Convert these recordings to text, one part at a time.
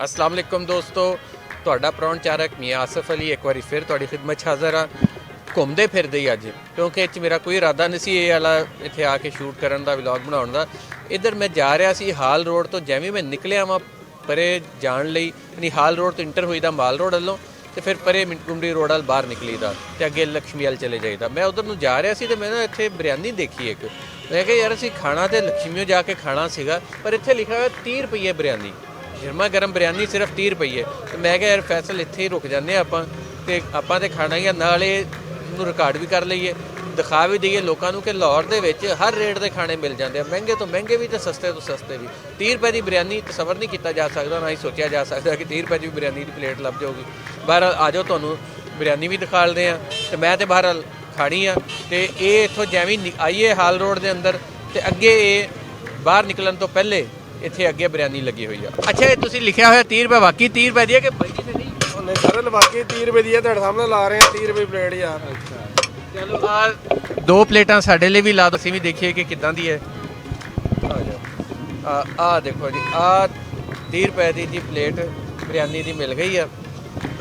अस्सलाम वालेकुम दोस्तों, ਤੁਹਾਡਾ ਪ੍ਰਾਹੁਣਚਾਰਕ ਮੀਆਂ ਆਸਫ ਅਲੀ ਇੱਕ ਵਾਰੀ ਫਿਰ ਤੁਹਾਡੀ ਖਿਦਮਤ 'ਚ ਹਾਜ਼ਰ ਹਾਂ। ਘੁੰਮਦੇ ਫਿਰਦੇ ਹੀ ਅੱਜ, ਕਿਉਂਕਿ ਇਹ 'ਚ ਮੇਰਾ ਕੋਈ ਇਰਾਦਾ ਨਹੀਂ ਸੀ ਇਹ ਵਾਲਾ ਇੱਥੇ ਆ ਕੇ ਸ਼ੂਟ ਕਰਨ ਦਾ, ਵਲੌਗ ਬਣਾਉਣ ਦਾ। ਇੱਧਰ ਮੈਂ ਜਾ ਰਿਹਾ ਸੀ ਹਾਲ ਰੋਡ ਤੋਂ, ਜਿਵੇਂ ਮੈਂ ਨਿਕਲਿਆ ਵਾਂ ਪਰੇ ਜਾਣ ਲਈ, ਯਾਨੀ ਹਾਲ ਰੋਡ ਤੋਂ ਇੰਟਰ ਹੋਈਦਾ ਮਾਲ ਰੋਡ ਵੱਲੋਂ, ਤੇ ਫਿਰ ਪਰੇ ਮਿੰਟਗੁਮਰੀ ਰੋਡ ਵੱਲ ਬਾਹਰ ਨਿਕਲੀਦਾ ਤੇ ਅੱਗੇ ਲక్ష్ਮੀ ਵੱਲ ਚਲੇ ਜਾਈਦਾ। ਮੈਂ ਉਧਰ ਨੂੰ ਜਾ ਰਿਹਾ ਸੀ ਤੇ ਮੈਂ ਨਾ ਇੱਥੇ ਬਿਰਿਆਨੀ ਦੇਖੀ ਇੱਕ। ਮੈਂ ਕਿਹਾ ਯਾਰ ਅਸੀਂ ਖਾਣਾ ਤੇ ਲక్ష్ਮੀਓ ਜਾ ਕੇ ਖਾਣਾ ਸੀਗਾ, ਪਰ ਇੱਥੇ ਲਿਖਿਆ ਹੋਇਆ 30 ਰੁਪਏ ਬਿਰਿਆਨੀ, ਗਰਮਾ ਗਰਮ ਬਿਰਿਆਨੀ ਸਿਰਫ 30 ਰੁਪਏ। ਤੇ ਮੈਂ ਕਿਹਾ ਯਾਰ ਫੈਸਲ ਇੱਥੇ ਹੀ ਰੁਕ ਜਾਂਦੇ ਆਪਾਂ ਤੇ ਖਾਣਾ ਹੀ ਆ, ਨਾਲੇ ਇਹਨੂੰ ਰਿਕਾਰਡ ਵੀ ਕਰ ਲਈਏ, ਦਿਖਾ ਵੀ ਦਈਏ ਲੋਕਾਂ ਨੂੰ ਕਿ ਲਾਹੌਰ ਦੇ ਵਿੱਚ ਹਰ ਰੇਟ ਦੇ ਖਾਣੇ ਮਿਲ ਜਾਂਦੇ ਆ, ਮਹਿੰਗੇ ਤੋਂ ਮਹਿੰਗੇ ਵੀ ਤੇ ਸਸਤੇ ਤੋਂ ਸਸਤੇ ਵੀ। 30 ਰੁਪਏ ਦੀ ਬਿਰਿਆਨੀ ਤਸੱਵਰ ਨਹੀਂ ਕੀਤਾ ਜਾ ਸਕਦਾ, ਨਾ ਹੀ ਸੋਚਿਆ ਜਾ ਸਕਦਾ ਕਿ 30 ਰੁਪਏ ਦੀ ਬਿਰਿਆਨੀ ਦੀ ਪਲੇਟ ਲੱਭ ਜਾਊਗੀ। ਬਹਰਹਾਲ ਆ ਜਾਓ, ਤੁਹਾਨੂੰ ਬਿਰਿਆਨੀ ਵੀ ਦਿਖਾ ਲਦੇ ਆ ਤੇ ਮੈਂ ਤੇ ਬਹਰਹਾਲ ਖਾਣੀ ਆ। ਤੇ ਇਹ ਇੱਥੋਂ ਜਿਵੇਂ ਆਈਏ ਹਾਲ ਰੋਡ ਦੇ ਅੰਦਰ ਤੇ ਅੱਗੇ ਇਹ ਬਾਹਰ ਨਿਕਲਣ ਤੋਂ ਪਹਿਲੇ ਇੱਥੇ ਅੱਗੇ ਬਿਰਿਆਨੀ ਲੱਗੀ ਹੋਈ ਆ। ਅੱਛਾ, ਇਹ ਤੁਸੀਂ ਲਿਖਿਆ ਹੋਇਆ 30 ਰੁਪਏ, ਵਾਕਈ 30 ਰੁਪਏ ਦੀ ਹੈ ਕਿ ਬਈ ਤੇ ਨਹੀਂ? ਉਹਨੇ ਸਰ ਵਾਕਈ 30 ਰੁਪਏ ਦੀ ਹੈ, ਤੁਹਾਡੇ ਸਾਹਮਣੇ ਲਾ ਰਹੇ ਆ 30 ਰੁਪਏ ਪਲੇਟ ਯਾਰ। ਅੱਛਾ ਚਲੋ, ਆ 2 ਪਲੇਟਾਂ ਸਾਡੇ ਲਈ ਵੀ ਲਾ ਦੋ, ਅਸੀਂ ਵੀ ਦੇਖੀਏ ਕਿ ਕਿੱਦਾਂ ਦੀ ਹੈ। ਆ ਦੇਖੋ ਜੀ, ਆ 30 ਰੁਪਏ ਦੀ ਜੀ ਪਲੇਟ ਬਿਰਿਆਨੀ ਦੀ ਮਿਲ ਗਈ ਆ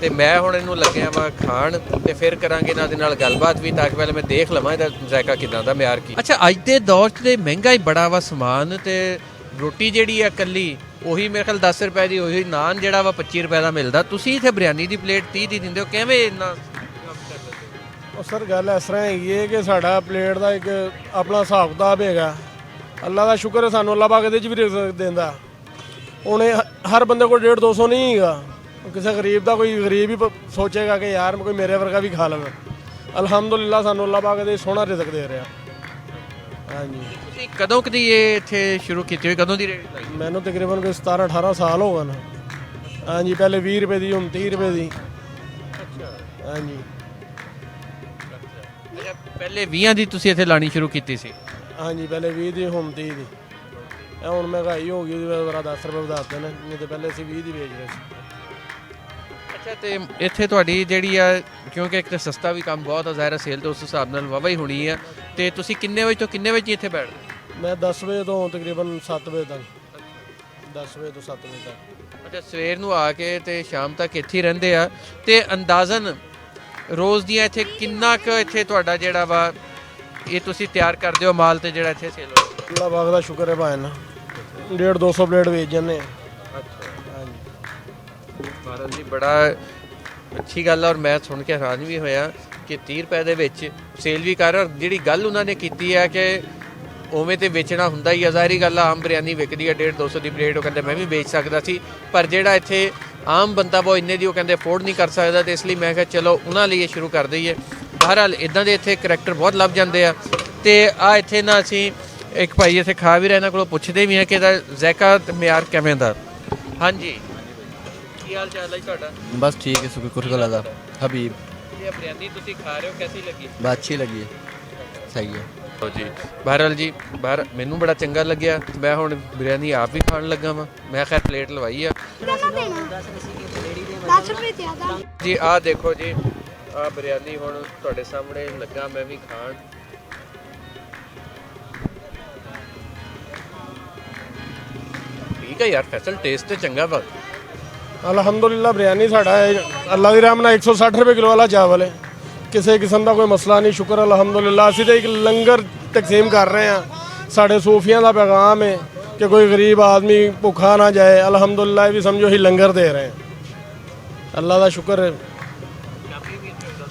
ਤੇ ਮੈਂ ਹੁਣ ਇਹਨੂੰ ਲੱਗਿਆ ਵਾ ਖਾਣ ਤੇ ਫਿਰ ਕਰਾਂਗੇ ਇਹਨਾਂ ਦੇ ਨਾਲ ਗੱਲਬਾਤ ਵੀ, ਤਾਂ ਕਿ ਪਹਿਲੇ ਮੈਂ ਦੇਖ ਲਵਾਂ ਇਹਦਾ ਜ਼ਾਇਕਾ ਕਿੱਦਾਂ ਦਾ, ਮਿਆਰ ਕੀ। ਅੱਛਾ, ਅੱਜ ਦੇ ਦੌਰ 'ਚ ਤੇ ਮਹਿੰਗਾ ਹੀ ਬੜਾ ਵਾ ਸਮਾਨ, ਤੇ ਰੋਟੀ ਜਿਹੜੀ ਆ ਇਕੱਲੀ ਉਹੀ ਮੇਰੇ ਖਿਆਲ 10 ਰੁਪਏ ਦੀ, ਉਹੀ ਨਾਨ ਜਿਹੜਾ ਵਾ 25 ਰੁਪਏ ਦਾ ਮਿਲਦਾ। ਤੁਸੀਂ ਇੱਥੇ ਬਿਰਿਆਨੀ ਦੀ ਪਲੇਟ 30 ਦੀ ਦਿੰਦੇ ਹੋ, ਕਿਵੇਂ ਇੰਨਾ? ਉਹ ਸਰ ਗੱਲ ਇਸ ਤਰ੍ਹਾਂ ਹੈਗੀ ਹੈ ਕਿ ਸਾਡਾ ਪਲੇਟ ਦਾ ਇੱਕ ਆਪਣਾ ਹਿਸਾਬ ਕਿਤਾਬ ਹੈਗਾ। ਅੱਲਾ ਦਾ ਸ਼ੁਕਰ ਹੈ ਸਾਨੂੰ ਅੱਲਾ ਪਾਕ ਇਹਦੇ 'ਚ ਵੀ ਰਿਜ਼ਕ ਦਿੰਦਾ। ਉਹਨੇ ਹਰ ਬੰਦੇ ਕੋਲ 150 200 ਨਹੀਂ ਹੈਗਾ, ਕਿਸੇ ਗਰੀਬ ਦਾ ਕੋਈ ਗਰੀਬ ਹੀ ਸੋਚੇਗਾ ਕਿ ਯਾਰ ਕੋਈ ਮੇਰੇ ਵਰਗਾ ਵੀ ਖਾ ਲਵੇ। ਅਲਹਮਦੁਲਿਲਾ ਸਾਨੂੰ ਅੱਲਾ ਪਾਕ ਇਹਦੇ ਸੋਹਣਾ ਰਿਜ਼ਕ ਦੇ ਰਿਹਾ। ਹਾਂਜੀ, ਤੁਸੀਂ ਕਦੋਂ ਕਦੀ ਇਹ ਇੱਥੇ ਸ਼ੁਰੂ ਕੀਤੀ ਹੋਈ, ਕਦੋਂ ਦੀ ਰੇਟ ਲਾਈ? ਮੈਨੂੰ ਤਕਰੀਬਨ ਕੋਈ 17 18 ਸਾਲ ਹੋ ਗਏ ਨੇ। ਹਾਂਜੀ, ਪਹਿਲੇ 20 ਰੁਪਏ ਦੀ, ਹੁਣ 30 ਰੁਪਏ ਦੀ। ਅੱਛਾ ਹਾਂਜੀ, ਅੱਛਾ, ਪਹਿਲੇ 20 ਦੀ ਤੁਸੀਂ ਇੱਥੇ ਲਾਣੀ ਸ਼ੁਰੂ ਕੀਤੀ ਸੀ? ਹਾਂਜੀ, ਪਹਿਲੇ 20 ਦੀ, ਹੁਣ 30 ਦੀ। ਇਹ ਹੁਣ ਮਹਿੰਗਾਈ ਹੋ ਗਈ, ਉਹਦੇ 10 ਰੁਪਏ ਵਧਾਤੇ ਨੇ, ਨਹੀਂ ਤਾਂ ਪਹਿਲੇ ਅਸੀਂ 20 ਦੀ ਵੇਚ ਰਹੇ ਸੀ। ਅੱਛਾ, ਤੇ ਇੱਥੇ ਤੁਹਾਡੀ ਜਿਹੜੀ ਆ, ਕਿਉਂਕਿ ਇੱਕ ਤਾਂ ਸਸਤਾ ਵੀ ਕੰਮ ਬਹੁਤ ਆ, ਜ਼ਾਹਿਰ ਸੇਲ ਤੇ ਉਸ ਹਿਸਾਬ ਨਾਲ ਵਾਹਵਾ ਹੀ ਹੋਣੀ ਆ, ਤੇ ਤੁਸੀਂ ਕਿੰਨੇ ਵਜੇ ਤੋਂ ਕਿੰਨੇ ਵਜੇ ਇੱਥੇ ਬੈਠਦੇ? ਮੈਂ 10 ਵਜੇ ਤੋਂ ਤਕਰੀਬਨ 7 ਵਜੇ ਤੱਕ, 10 ਵਜੇ ਤੋਂ 7 ਵਜੇ ਤੱਕ। ਅੱਛਾ, ਸਵੇਰ ਨੂੰ ਆ ਕੇ ਤੇ ਸ਼ਾਮ ਤੱਕ ਇੱਥੇ ਹੀ ਰਹਿੰਦੇ ਆ, ਤੇ ਅੰਦਾਜ਼ਨ ਰੋਜ਼ ਦੀਆਂ ਇੱਥੇ ਕਿੰਨਾ ਕੁ ਇੱਥੇ ਤੁਹਾਡਾ ਜਿਹੜਾ ਵਾ ਇਹ ਤੁਸੀਂ ਤਿਆਰ ਕਰਦੇ ਹੋ ਮਾਲ, ਤੇ ਜਿਹੜਾ ਇੱਥੇ ਸੇਲ ਹੋ? ਅੱਲਾ ਪਾਕ ਦਾ ਸ਼ੁਕਰ ਹੈ ਭਾਈ ਨਾ, 150 200 ਪਲੇਟ ਵੇਚ ਜਾਂਦੇ ਆ। ਅੱਛਾ, ਹਾਂਜੀ, ਮਹਾਰਾਜ ਜੀ ਬੜਾ ਅੱਛੀ ਗੱਲ ਆ, ਔਰ ਮੈਂ ਸੁਣ ਕੇ ਹੈਰਾਨ ਵੀ ਹੋਇਆ ਕਿ 30 ਰੁਪਏ ਦੇ ਵਿੱਚ ਸੇਲ ਵੀ ਕਰ। ਔਰ ਜਿਹੜੀ ਗੱਲ ਉਹਨਾਂ ਨੇ ਕੀਤੀ ਹੈ ਕਿ ਉਵੇਂ ਤੇ ਵੇਚਣਾ ਹੁੰਦਾ ਹੀ ਆ, ਜ਼ਾਹਿਰੀ ਗੱਲ ਆ, ਆਮ ਬਿਰਿਆਨੀ ਵਿਕਦੀ ਹੈ 150 200 ਦੀ ਪਲੇਟ, ਉਹ ਕਹਿੰਦੇ ਮੈਂ ਵੀ ਵੇਚ ਸਕਦਾ ਸੀ, ਪਰ ਜਿਹੜਾ ਇੱਥੇ ਆਮ ਬੰਦਾ ਬਹੁਤ ਇੰਨੇ ਦੀ ਉਹ ਕਹਿੰਦੇ ਅਫੋਰਡ ਨਹੀਂ ਕਰ ਸਕਦਾ, ਤੇ ਇਸ ਲਈ ਮੈਂ ਕਿਹਾ ਚਲੋ ਉਹਨਾਂ ਲਈ ਇਹ ਸ਼ੁਰੂ ਕਰ ਦਈਏ। ਬਹਰਹਾਲ ਇੱਦਾਂ ਦੇ ਇੱਥੇ ਕਰੈਕਟਰ ਬਹੁਤ ਲੱਭ ਜਾਂਦੇ ਆ। ਤੇ ਆ ਇੱਥੇ ਨਾ ਅਸੀਂ ਇੱਕ ਭਾਈ ਇੱਥੇ ਖਾ ਵੀ ਰਹੇ, ਇਹਨਾਂ ਕੋਲੋਂ ਪੁੱਛਦੇ ਵੀ ਆ ਕਿ ਇਹਦਾ ਜ਼ਾਇਕਾ ਤੇ ਮਿਆਰ ਕਿਵੇਂ ਦਾ। ਹਾਂਜੀ, ਕੀ ਹਾਲ ਚਾਲ ਹੈ ਤੁਹਾਡਾ? बस ठीक है, शुक्र अल्लाह का। हबीब ਇਹ ਬਿਰਿਆਨੀ ਤੁਸੀਂ ਖਾ ਰਹੇ ਹੋ, ਕੈਸੀ ਲੱਗੀ? बात अच्छी लगी है, सही है। ਜੀ ਬਹਰਹਾਲ ਜੀ, ਮੈਨੂੰ ਬੜਾ ਚੰਗਾ ਲੱਗਿਆ। ਮੈਂ ਹੁਣ ਬਿਰਿਆਨੀ ਆਪ ਵੀ ਖਾਣ ਲੱਗਾ ਵਾਂ। ਮੈਂ ਖੈਰ ਪਲੇਟ ਲਵਾਈ ਆ ਜੀ। ਆਹ ਦੇਖੋ ਜੀ, ਆਹ ਬਿਰਿਆਨੀ ਹੁਣ ਤੁਹਾਡੇ ਸਾਹਮਣੇ ਲੱਗਾ ਮੈਂ ਵੀ ਖਾਣ। ਠੀਕ ਹੈ ਯਾਰ ਫੈਸਲ, ਟੇਸਟ ਤੇ ਚੰਗਾ ਵਾ। ਅਲਹਮਦੁਲਿਲਾ ਬਿਰਿਆਨੀ ਸਾਡਾ ਅੱਲਾ ਦੀ ਰਹਿਮਤ ਨਾਲ 160 ਰੁਪਏ ਕਿਲੋ ਵਾਲਾ ਚਾਵਲ ਹੈ, ਕਿਸੇ ਕਿਸਮ ਦਾ ਕੋਈ ਮਸਲਾ ਨਹੀਂ। ਸ਼ੁਕਰ ਅਲਹਮਦੁਲਿਲਾ। ਅਸੀਂ ਤਾਂ ਇੱਕ ਲੰਗਰ ਤਕਸੀਮ ਕਰ ਰਹੇ ਹਾਂ, ਸਾਡੇ ਸੂਫੀਆਂ ਦਾ ਪੈਗਾਮ ਹੈ ਕਿ ਕੋਈ ਗਰੀਬ ਆਦਮੀ ਭੁੱਖਾ ਨਾ ਜਾਏ। ਅਲਹਮਦੁਲਿਲਾ ਇਹ ਵੀ ਸਮਝੋ ਅਸੀਂ ਲੰਗਰ ਦੇ ਰਹੇ ਹਾਂ, ਅੱਲਾ ਦਾ ਸ਼ੁਕਰ ਹੈ।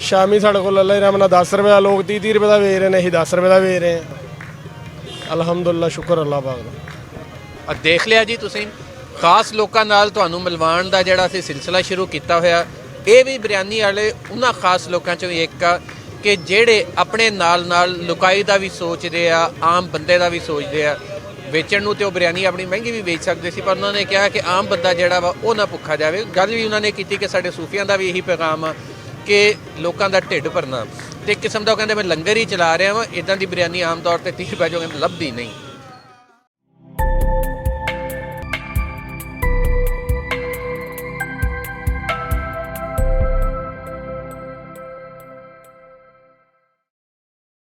ਸ਼ਾਮੀ ਸਾਡੇ ਕੋਲ ਅੱਲਾ ਦੀ ਰਹਿਮਤ ਨਾਲ 10 ਰੁਪਏ ਦਾ, ਲੋਕ 30 ਰੁਪਏ ਦਾ ਵੇਚ ਰਹੇ ਨੇ, ਅਸੀਂ 10 ਰੁਪਏ ਦਾ ਵੇਚ ਰਹੇ ਹਾਂ। ਅਲਹਮਦੁਲਿਲਾ, ਸ਼ੁਕਰ ਅੱਲਾ ਪਾਕ ਦਾ। ਦੇਖ ਲਿਆ ਜੀ ਤੁਸੀਂ, ਖਾਸ ਲੋਕਾਂ ਨਾਲ ਤੁਹਾਨੂੰ ਮਿਲਵਾਉਣ ਦਾ ਜਿਹੜਾ ਅਸੀਂ ਸਿਲਸਿਲਾ ਸ਼ੁਰੂ ਕੀਤਾ ਹੋਇਆ, ਇਹ ਵੀ ਬਿਰਿਆਨੀ ਵਾਲੇ ਉਹਨਾਂ ਖਾਸ ਲੋਕਾਂ 'ਚੋਂ ਇੱਕ ਆ ਕਿ ਜਿਹੜੇ ਆਪਣੇ ਨਾਲ ਨਾਲ ਲੁਕਾਈ ਦਾ ਵੀ ਸੋਚਦੇ ਆ, ਆਮ ਬੰਦੇ ਦਾ ਵੀ ਸੋਚਦੇ ਆ। ਵੇਚਣ ਨੂੰ ਤੇ ਉਹ ਬਿਰਿਆਨੀ ਆਪਣੀ ਮਹਿੰਗੀ ਵੀ ਵੇਚ ਸਕਦੇ ਸੀ, ਪਰ ਉਹਨਾਂ ਨੇ ਕਿਹਾ ਕਿ ਆਮ ਬੰਦਾ ਜਿਹੜਾ ਵਾ ਉਹ ਨਾ ਭੁੱਖਾ ਜਾਵੇ। ਗੱਲ ਵੀ ਉਹਨਾਂ ਨੇ ਕੀਤੀ ਕਿ ਸਾਡੇ ਸੂਫੀਆਂ ਦਾ ਵੀ ਇਹੀ ਪੈਗਾਮ ਆ ਕਿ ਲੋਕਾਂ ਦਾ ਢਿੱਡ ਭਰਨਾ, ਤੇ ਇੱਕ ਕਿਸਮ ਦਾ ਉਹ ਕਹਿੰਦੇ ਮੈਂ ਲੰਗਰ ਹੀ ਚਲਾ ਰਿਹਾ ਵਾਂ, ਇਦਾਂ ਦੀ ਬਿਰਿਆਨੀ ਆਮ ਤੌਰ ਤੇ 30 ਰੁਪਏ ਜੋ ਲੱਭਦੀ ਨਹੀਂ।